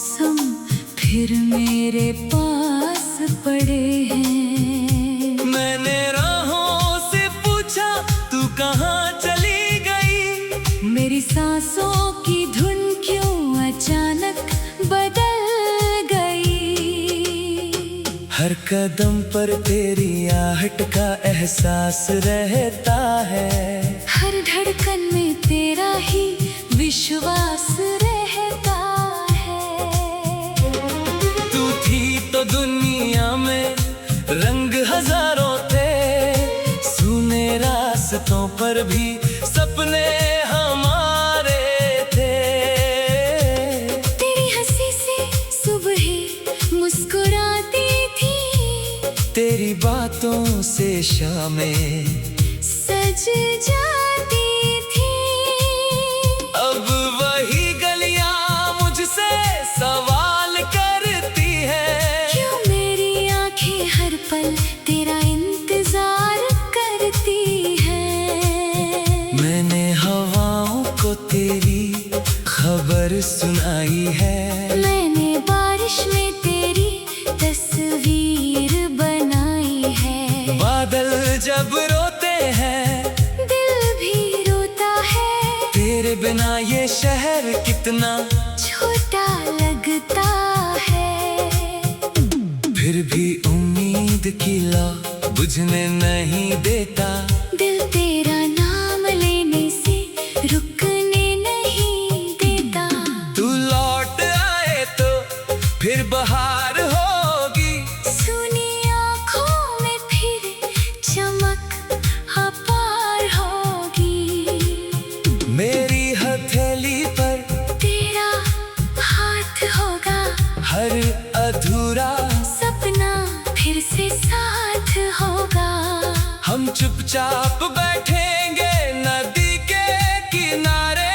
मौसम फिर मेरे पास पड़े हैं। मैंने राहों से पूछा तू कहाँ चली गई। मेरी सांसों की धुन क्यों अचानक बदल गई। हर कदम पर तेरी आहट का एहसास रहता है। हर धड़कन में तेरा ही विश्वास रहता है। तू थी तो दुनिया में रंग हजारों थे। सूने रास्तों पर भी सपने हमारे थे। तेरी हंसी से सुबह मुस्कुराती थी। तेरी बातों से शामें सज जाती थी। अब वही गलियां मुझसे सवाल करती है। क्यों मेरी आंखें हर पल तेरा इंतजार करती हैं। मैंने हवाओं को तेरी खबर सुनाई है। मैंने बारिश में तेरी तस्वीर बनाई है। बादल जब रोते हैं दिल भी रोता है। तेरे बिना ये शहर कितना छोटा लगता है। फिर भी उम्मीद की लौ बुझने नहीं देता। दिल तेरा नाम लेने से रुकने नहीं देता। तू लौट आए तो फिर बहार होगी। सुनी आँखों में फिर चमक अपार होगी। मेरी हथेली पर तेरा हाथ होगा। हर अधूरा सपना फिर से साथ होगा। हम चुपचाप बैठेंगे नदी के किनारे।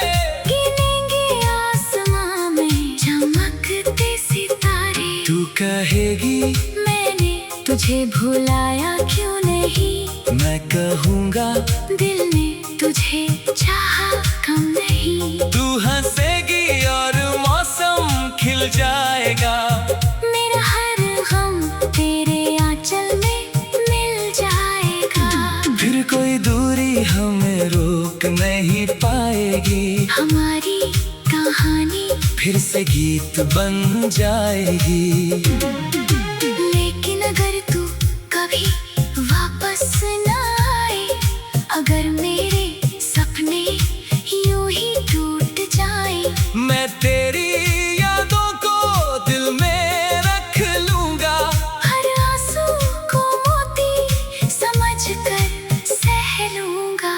गिनेंगे आसमां में चमकते सितारे। तू कहेगी मैंने तुझे भुलाया क्यों नहीं। मैं कहूँगा दिल ने तुझे चाहा कम नहीं। तू हंसेगी और मौसम खिल जाएगा। मेरा हर गम तेरे आंचल में मिल जाएगा। फिर कोई दूरी हमें रोक नहीं पाएगी। हमारी कहानी फिर से गीत बन जाएगी। लेकिन अगर तू कभी वापस न आए। अगर मेरे सपने यूं ही टूट जाए। मैं तेरी यादों को दिल में रख लूंगा। हर आंसू को मोती समझकर सह लूंगा।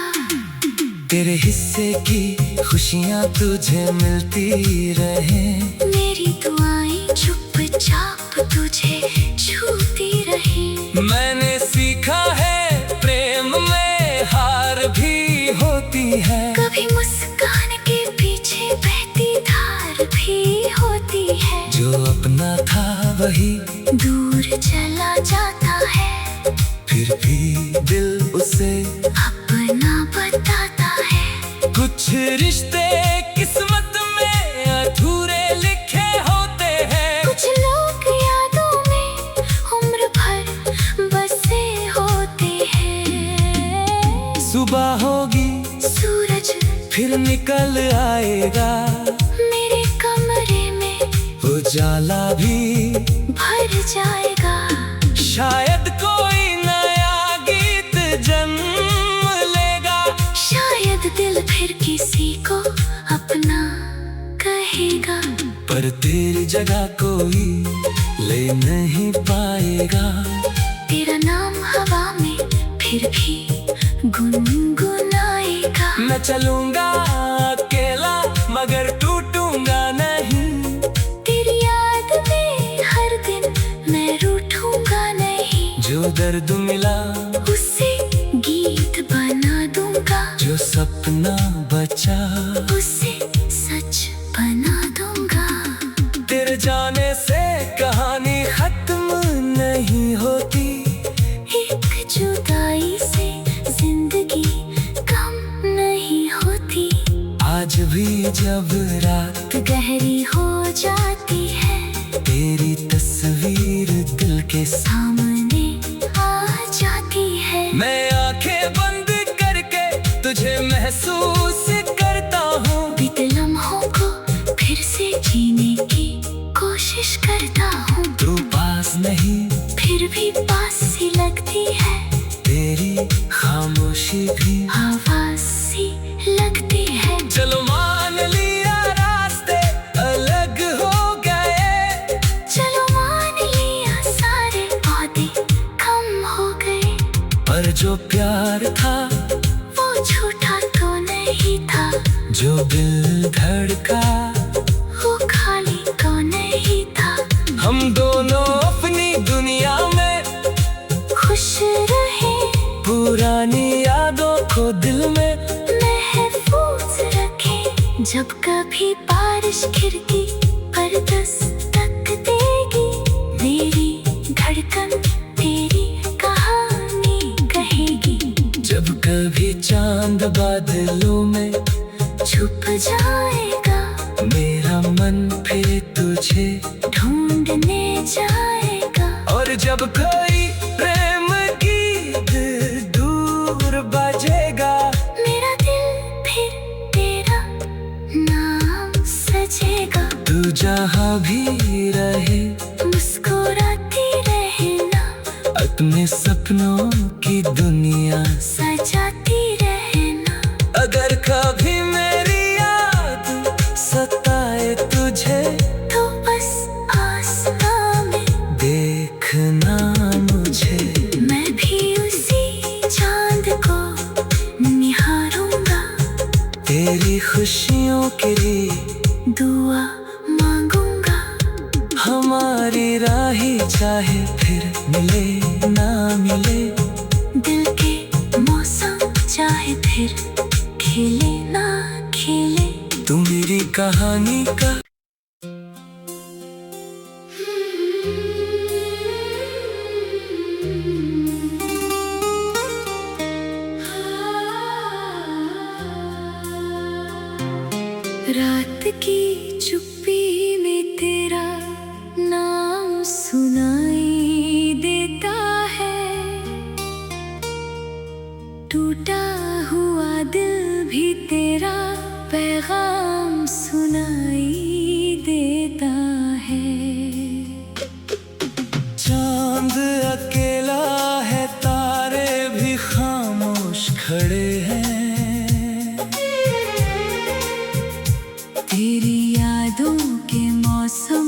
तेरे हिस्से की खुशियाँ तुझे मिलती रहे। मेरी दुआएं चुपचाप तुझे छूती रही। मैंने सीखा है प्रेम में हार भी होती है। कभी मुस्कान के पीछे बहती धार भी होती है। जो अपना था वही दूर चला जाता है। फिर भी दिल उसे अपना बताता है। कुछ रिश्ते किस्मत में अधूरे लिखे होते हैं। कुछ लोग यादों में उम्र भर बसे होते हैं। सुबह होगी सूरज फिर निकल आएगा। मेरे कमरे में उजाला भी भर जाएगा। शायद कोई नया गीत जन्म लेगा। शायद दिल फिर किसी को अपना कहेगा। पर तेरी जगह कोई ले नहीं पाएगा। तेरा नाम हवा में फिर भी गुनगुनाएगा। मैं चलूंगा अकेला मगर टूटूंगा नहीं। तेरी याद में हर दिन मैं रूठूंगा नहीं। जो दर्द मिला उसे गीत बना दूंगा। जो सपना बचा उसे सच बना दूंगा। तेरे जाने से कहानी खत्म नहीं होती। एक जुदाई से जिंदगी कम नहीं होती। आज भी जब रात गहरी हो जाती है। के सामने आ जाती है। मैं आंखें बंद करके तुझे महसूस करता हूँ। बीते लम्हों को फिर से जीने की कोशिश करता हूँ। तू पास नहीं फिर भी पास सी लगती है। तेरी खामोशी भी आवाज सी लगती है। चलो मान लिया रास्ते अलग हो गए। चलो मान लिया सारे वादे कम हो गए। पर जो प्यार था वो झूठा तो नहीं था। जो दिल धड़का वो खाली तो नहीं था। हम दोनों अपनी दुनिया में खुश रहे। पुरानी यादों को दिल में महफूज रखे। जब कभी बारिश खिड़की पर दस्तक देगी, मेरी धड़कन तेरी कहानी कहेगी। जब कभी चांद बादलों में छुप जाएगा, मेरा मन फिर तुझे ढूंढने जाएगा। और जब कोई प्रेम गीत दूर बजेगा, मेरा दिल फिर तेरा नाम सजेगा। तू जहाँ भी रहे मुस्कुराती रहना, अपने सपनों की दुनिया। सजाती रहना। अगर कभी मेरी याद सताए तुझे, तो बस आसमां में देखना मुझे। मैं भी उसी चांद को निहारूंगा। तेरी खुशियों के लिए दुआ मांगूंगा। हमारी राही चाहे फिर मिले ना मिले, दिल के मौसम चाहे फिर खिले ना खिले। तू मेरी कहानी का रात की चुप्पी में तेरा नाम सुनाई देता है। टूटा हुआ दिल भी तेरा पैगाम सुनाई देता है। चांद अकेला है, तारे भी खामोश खड़े हैं। तेरी यादों के मौसम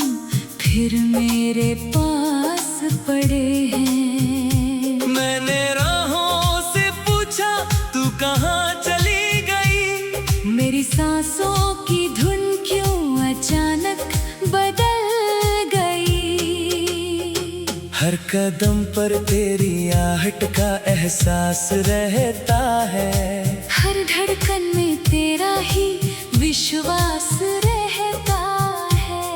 फिर मेरे पास पड़े हैं। मैंने राहों से पूछा तू कहाँ चली गई। मेरी सांसों की धुन क्यों अचानक बदल गई। हर कदम पर तेरी आहट का एहसास रहता है। हर धड़कन में तेरा ही विश्वास रहता है।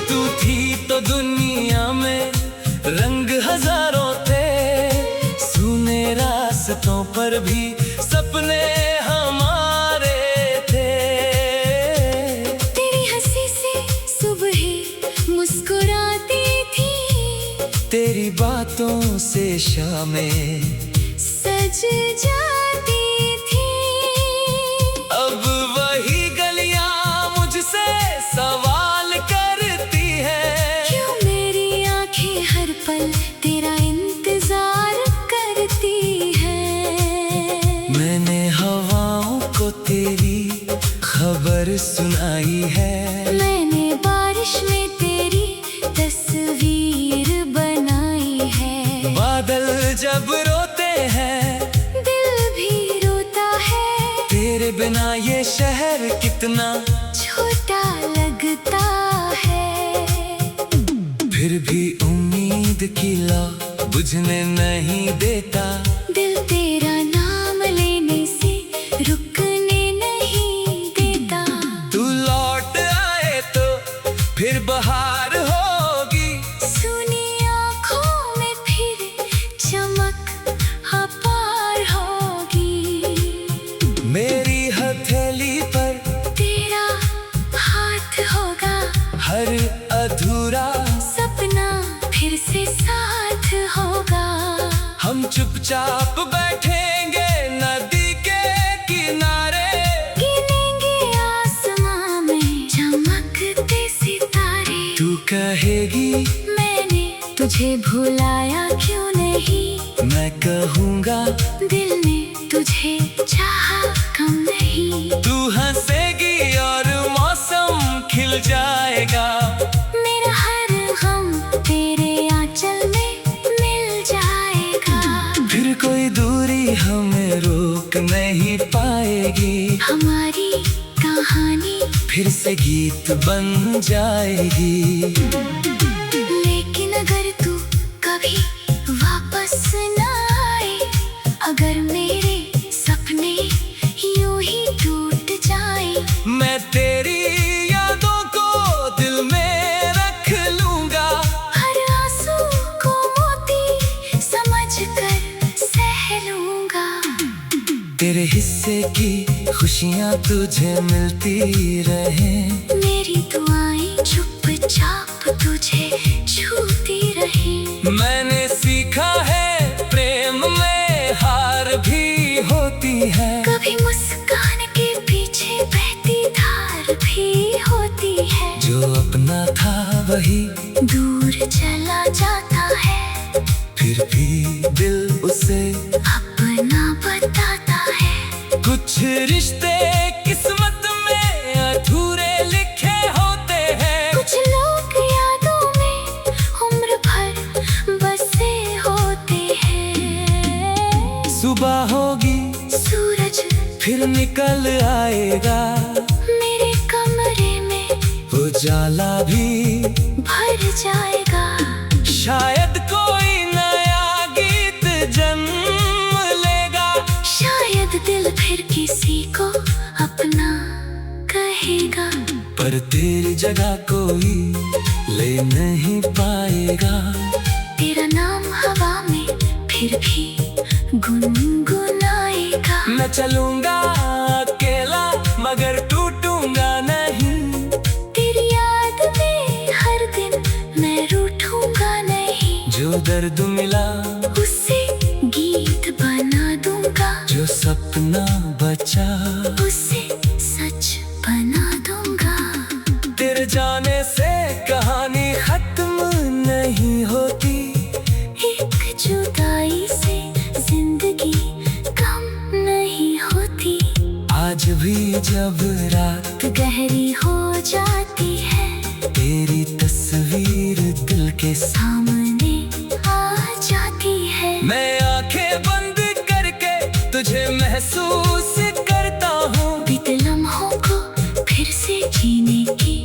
तू थी तो दुनिया में रंग हजारों थे, सुने रास्तों पर भी सपने हमारे थे। तेरी हंसी से सुबह मुस्कुराती थी। तेरी बातों से शामें सज जाती थी। अब वही गलियां मुझसे सवाल करती है। क्यों मेरी आंखें हर पल तेरा इंतजार करती हैं। मैंने हवाओं को तेरी खबर सुनाई है। मैंने बारिश में तेरी तस्वीर बनाई है। बादल जब रोते हैं, दिल भी रोता है। तेरे बिना ये शहर कितना छोटा लगता है। फिर भी उम्मीद की लौ बुझने नहीं देता। दिल तेरा नाम लेने से रुकने नहीं देता। तू लौट आए तो फिर बहार होगी। सुनी आँखों में फिर चमक अपार होगी। मेरी हथेली पर तेरा हाथ होगा। हर अधूरा सपना से साथ होगा। हम चुपचाप बैठेंगे नदी के किनारे, गिनेंगे आसमां में चमकते सितारे। तू कहेगी मैंने तुझे भुलाया क्यों नहीं, मैं कहूँगा दिल ने तुझे चाहा कम नहीं। तू हंसेगी और मौसम खिल जाएगा, मेरा हर गम तेरे आंचल में मिल जाएगा। फिर कोई दूरी हमें रोक नहीं पाएगी, हमारी कहानी फिर से गीत बन जाएगी। लेकिन अगर तू कभी वापस न आए, अगर मेरे सपने यूं ही टूट जाए, मैं तेरी यादों को दिल में रख लूंगा, हर आंसू को मोती समझकर सह लूंगा। तेरे हिस्से की खुशियाँ तुझे मिलती रहें, मेरी दुआएं चुपचाप तुझे छूती रहे। मैंने सीखा है प्रेम में हार भी होती है, कभी मुस्कान के पीछे बहती धार भी होती है। जो अपना था वही दूर चला जाता है, फिर भी दिल उसे अपना बताता है। कुछ रिश्ते किस्मत में अधूरे लिखे होते हैं, कुछ लोग यादों में उम्र भर बसे होते हैं। सुबह होगी सूरज फिर निकल आएगा, मेरे कमरे में उजाला भी भर जाएगा। शायद कोई नया गीत जन्म लेगा, शायद दिल फिर किसी को अपना कहेगा, पर तेरी जगह कोई ले नहीं पाएगा। तेरा नाम हवा में फिर भी गुनगुनाएगा। मैं चलूंगा अकेला मगर टूटूंगा नहीं, तेरी याद में हर दिन मैं रूठूंगा नहीं। जो दर्द मिला उसे गीत बना दूंगा, जो सपना बचा उसे सच बना दूंगा। तेरे जाने से कहानी खत्म नहीं होती, एक जुदाई से जिंदगी कम नहीं होती। आज भी जब रात गहरी हो जाती है, तेरी तस्वीर दिल के सामने आ जाती है। मैं आंखें बंद करके तुझे महसूस करता हूँ, बीते लम्हों को फिर से जीने की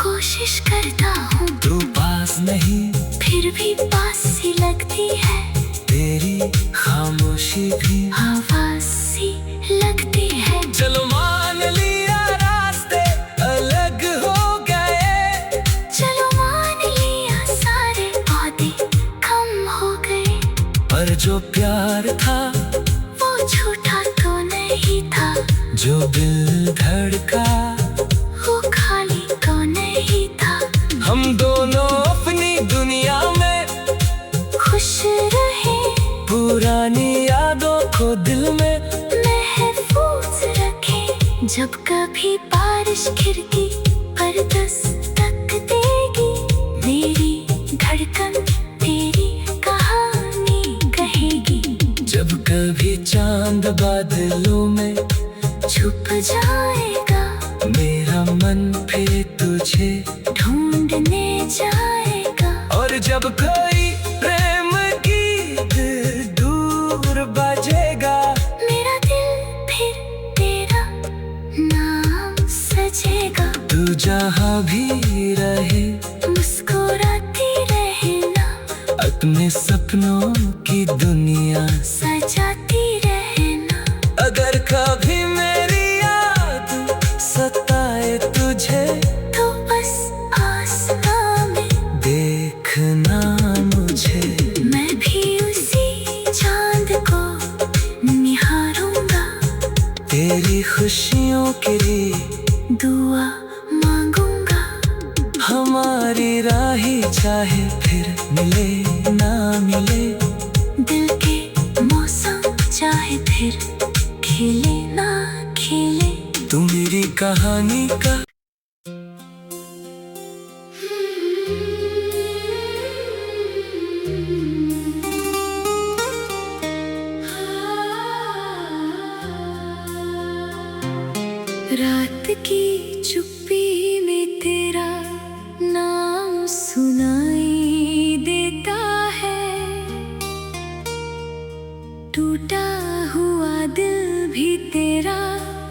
कोशिश करता हूँ। तू पास नहीं फिर भी पास सी लगती है, तेरी खामोशी भी आवाज सी लगती है। चलो मान लिया रास्ते अलग हो गए, चलो मान लिया सारे वादे कम हो गए, पर जो प्यार था वो झूठा तो नहीं था। जो दिल धड़का वो खाली तो नहीं था। हम दोनों अपनी दुनिया में खुश रहे, पुरानी यादों को दिल में महफूज रखे। जब कभी बारिश खिड़की पर दस्तक देगी, मेरी धड़कन तेरी कहानी कहेगी। जब कभी चांद बादलों में छुप जाएगा, मेरा मन फिर तुझे ढूंढने जाएगा। और जब कोई प्रेम गीत दूर बजेगा, मेरा दिल फिर तेरा नाम सजेगा। तू जहाँ भी रहे मुस्कुराती रहना, अपने सपनों की दुनिया। सजाती रहना। अगर कभी मेरी याद सताए तुझे, तो बस आसमां में देखना मुझे। मैं भी उसी चांद को निहारूंगा, तेरी खुशियों के लिए दुआ मांगूंगा। हमारी राही चाहे फिर मिले ना मिले, दिल के मौसम चाहे फिर खिले ना खिले। तू मेरी कहानी का रात की चुप्पी में तेरा नाम सुनाई देता है, टूटा हुआ दिल भी तेरा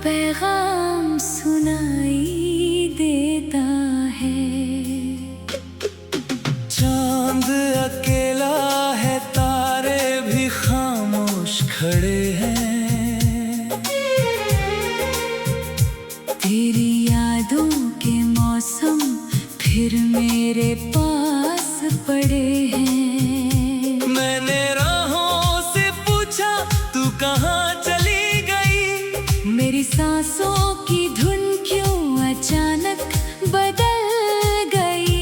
पैगाम सुनाई देता है। चांद अकेला है, तारे भी खामोश खड़े हैं, तेरी यादों के मौसम फिर मेरे पास पड़े हैं। मैंने राहों से पूछा तू कहाँ चली गई, मेरी सांसों की धुन क्यों अचानक बदल गई।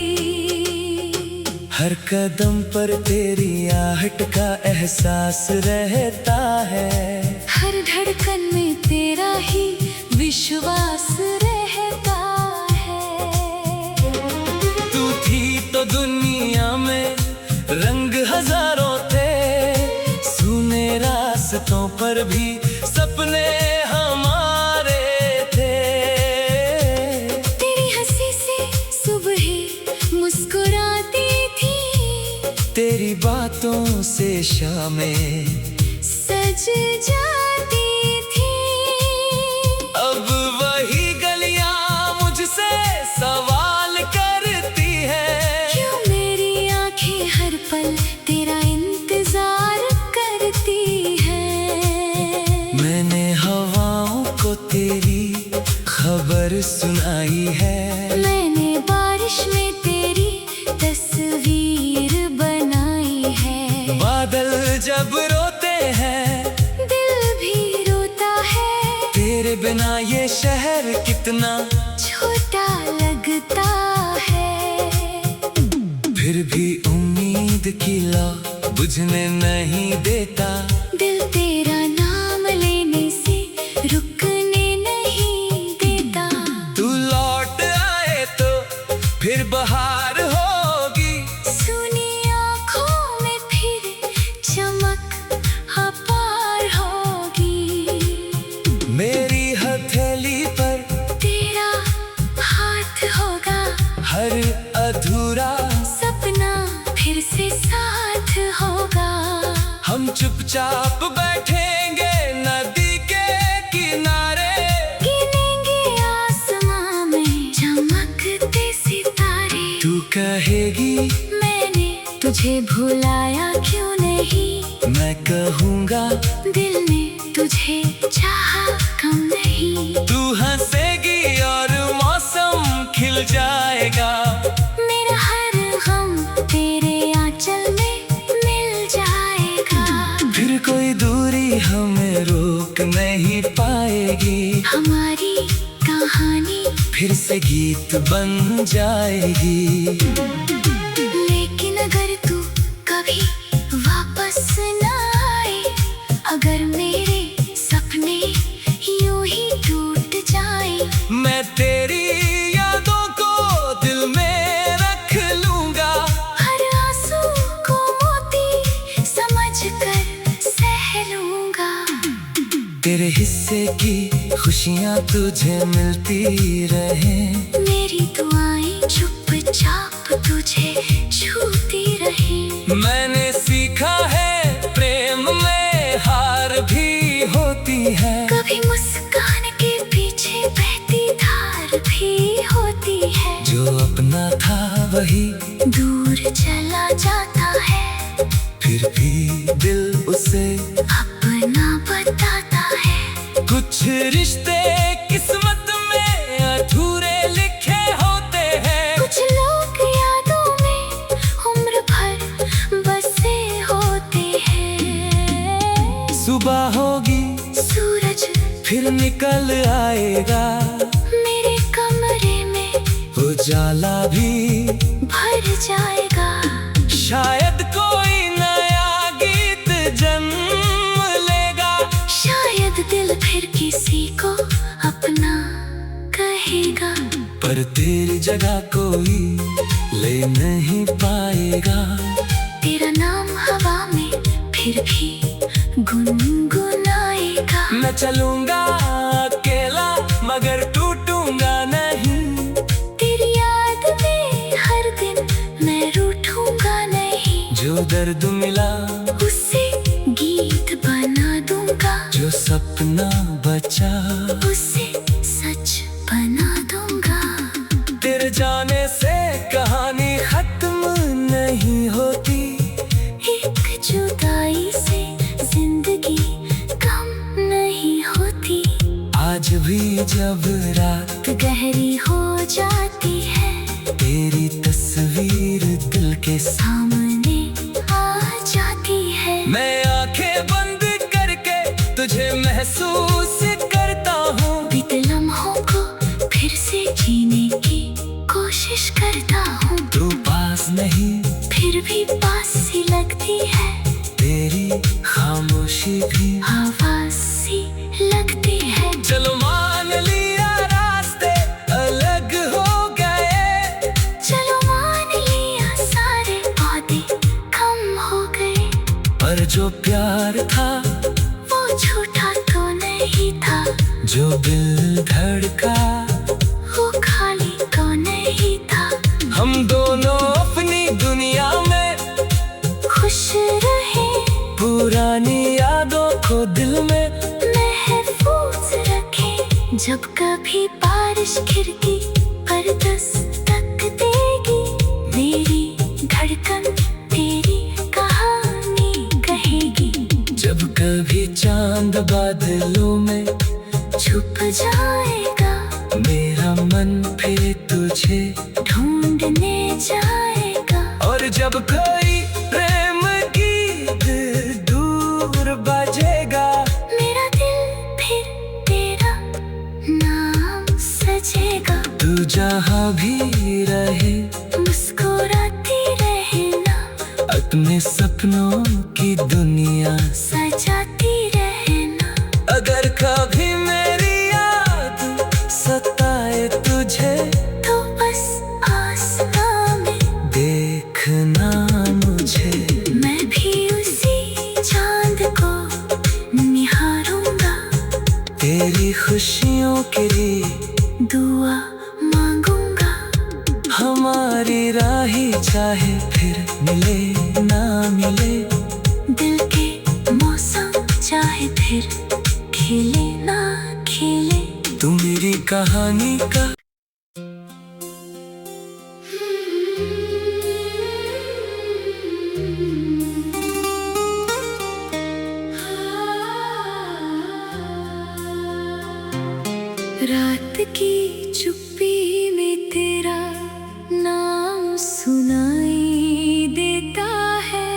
हर कदम पर तेरी आहट का एहसास रहता है, हर धड़कन में तेरा ही विश्वास रहता है। तू थी तो दुनिया में रंग हजारों थे, सुने रास्तों पर भी सपने हमारे थे। तेरी हंसी से सुबह मुस्कुराती थी, तेरी बातों से शामें सज जाती थी। अब वही गलियां मुझसे सवाल करती है, क्यों मेरी आंखें हर पल तेरा इंतजार करती है। मैंने हवाओं को तेरी खबर सुनाई है, मैंने बारिश में तेरी तस्वीर बनाई है। बादल जब रोते हैं दिल भी रोता है, तेरे बिना ये शहर कितना छोटा लगता है। फिर भी उम्मीद की लौ बुझने नहीं देता, दिल तेरा नाम लेने से रुकने नहीं देता। तू लौट आए तो फिर बहार होगी, सुनी आँखों में फिर चमक अपार होगी। मेरी हथेली पर तेरा हाथ होगा, हर अधूरा सपना फिर से साथ होगा। हम चुपचाप बैठेंगे नदी के किनारे, गिनेंगे आसमां में चमकते सितारे। तू कहेगी मैंने तुझे भुलाया क्यों नहीं, मैं कहूँगा दिल ने तुझे चाहा कम नहीं। तू हंसेगी और मौसम खिल जाएगा, मेरा हर गम तेरे आंचल में मिल जाएगा। फिर कोई दूरी हमें रोक नहीं पाएगी, हमारी कहानी फिर से गीत बन जाएगी। लेकिन अगर तू कभी वापस न आए, अगर मेरे सपने यूं ही टूट जाए, मैं तेरी यादों को दिल में रख लूंगा, हर आंसू को मोती समझकर सह लूंगा। तेरे हिस्से की खुशियाँ तुझे मिलती रहें, मेरी दुआएं चुपचाप तुझे छूती रही। मैंने सीखा है प्रेम में हार भी होती है, कभी मुस्कान के पीछे बहती धार भी होती है। जो अपना था वही दूर चला जाता है, फिर भी दिल उसे अपना बताता है। कुछ रिश्ते किस्मत में अधूरे लिखे होते हैं, कुछ लोग यादों में उम्र भर बसे होते हैं। सुबह होगी सूरज फिर निकल आएगा, मेरे कमरे में हो जा वाला भी भर जाएगा। शायद कोई नया गीत जन्म लेगा। शायद दिल फिर किसी को अपना कहेगा। पर तेरी जगह कोई ले नहीं पाएगा। तेरा नाम हवा में फिर भी गुनगुनाएगा। मैं चलूंगा अकेला मगर टूटूंगा नहीं। तेरी याद में हर दिन मैं रूठूंगा नहीं। जो दर्द मिला उसे गीत बना दूंगा। जो सपना बचा उसे सच बना दूंगा। तेरे जाने से कहानी खत्म नहीं होती। एक जुदाई से जिंदगी कम नहीं होती। आज भी जब रात गहरी हो जाती है, तेरी तस्वीर दिल के सामने आ जाती है। मैं आंखें बंद करके तुझे महसूस करता हूँ। बीते लम्हों को फिर से जीने की कोशिश करता हूँ। तू पास नहीं फिर भी पास सी लगती है। तेरी खामोशी भी आवाज सी लगती है। चलो मान लिया रास्ते अलग हो गए। चलो मान लिया सारे वादे कम हो गए। पर जो प्यार था वो झूठा तो नहीं था। जो दिल धड़का वो खाली तो नहीं था। हम दोनों अपनी दुनिया में खुश रहे। पुरानी यादों को दिल में महफूज रखे। जब कभी बारिश खिड़की पर दस्तक देगी, मेरी धड़कन तेरी कहानी कहेगी। जब कभी चांद बादलों में छुप जाएगा, मेरा मन फिर तुझे ढूंढने जाएगा। और जब कोई प्रेम गीत दूर बजेगा, मेरा दिल फिर तेरा नाम सजेगा। तू जहाँ भी रहे मुस्कुराती रहना, अपने सपनों की दुनिया सजाती रहना। अगर कभी मेरी याद सताए तुझे, तो बस आसमां में देखना मुझे। मैं भी उसी चांद को निहारूंगा। तेरी खुशियों के लिए दुआ मांगूंगा। हमारी राही चाहे फिर मिले ना मिले। दिल के मौसम चाहे फिर खिले ना खिले। तू मेरी कहानी का रात की चुप्पी में तेरा नाम सुनाई देता है।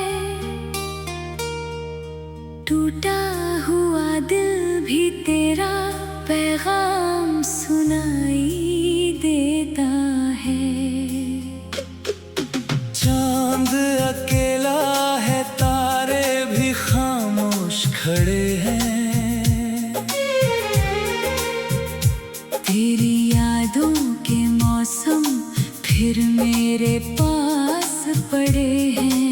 टूटा हुआ दिल भी तेरा पैगाम सुनाई देता है। चांद अकेला है, तारे भी खामोश खड़े हैं। तेरी यादों के मौसम फिर मेरे पास पड़े हैं।